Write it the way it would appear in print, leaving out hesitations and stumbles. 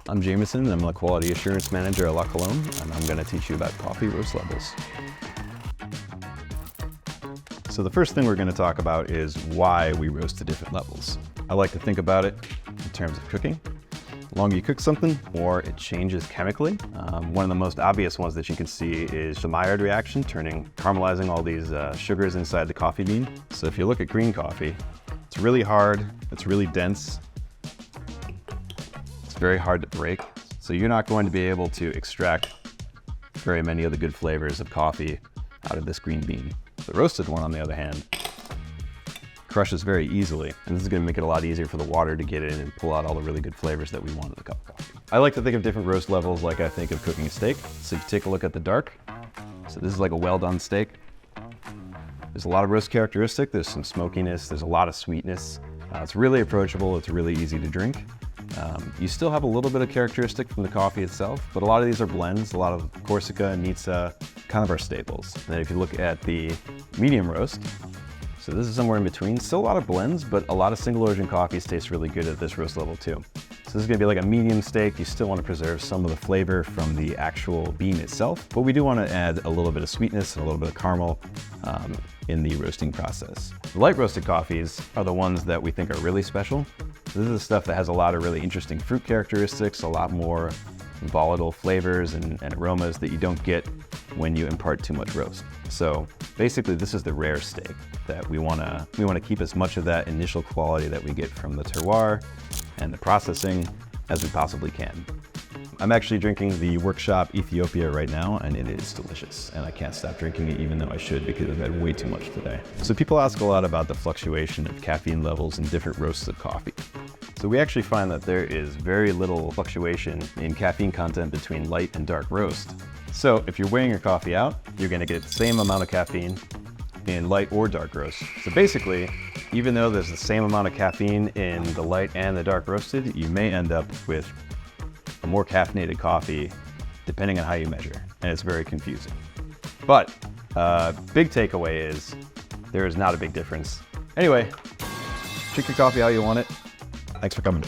I'm Jamison, and I'm the Quality Assurance Manager at La Colombe, and I'm going to teach you about coffee roast levels. So the first thing we're going to talk about is why we roast to different levels. I like to think about it in terms of cooking. The longer you cook something, the more it changes chemically. One of the most obvious ones that you can see is the Maillard reaction, caramelizing all these sugars inside the coffee bean. So if you look at green coffee, it's really hard, it's really dense, it's very hard to break. So you're not going to be able to extract very many of the good flavors of coffee out of this green bean. The roasted one, on the other hand, crushes very easily, and this is going to make it a lot easier for the water to get in and pull out all the really good flavors that we want in the cup of coffee. I like to think of different roast levels like I think of cooking a steak. So if you take a look at the dark, so this is like a well-done steak. There's a lot of roast characteristic, there's some smokiness, there's a lot of sweetness. It's really approachable, it's really easy to drink. You still have a little bit of characteristic from the coffee itself, but a lot of these are blends. A lot of Corsica, Nizza, kind of our staples. And then if you look at the medium roast, so this is somewhere in between. Still a lot of blends, but a lot of single origin coffees taste really good at this roast level too. So this is gonna be like a medium steak. You still wanna preserve some of the flavor from the actual bean itself, but we do wanna add a little bit of sweetness and a little bit of caramel in the roasting process. The light roasted coffees are the ones that we think are really special. So this is the stuff that has a lot of really interesting fruit characteristics, a lot more volatile flavors and aromas that you don't get when you impart too much roast. So basically this is the rare steak that we wanna keep as much of that initial quality that we get from the terroir and the processing as we possibly can. I'm actually drinking the Workshop Ethiopia right now, and it is delicious. And I can't stop drinking it even though I should, because I've had way too much today. So people ask a lot about the fluctuation of caffeine levels in different roasts of coffee. So we actually find that there is very little fluctuation in caffeine content between light and dark roast. So if you're weighing your coffee out, you're gonna get the same amount of caffeine in light or dark roast. So basically, even though there's the same amount of caffeine in the light and the dark roasted, you may end up with a more caffeinated coffee depending on how you measure, and it's very confusing. But big takeaway is there is not a big difference. Anyway, drink your coffee how you want it. Thanks for coming.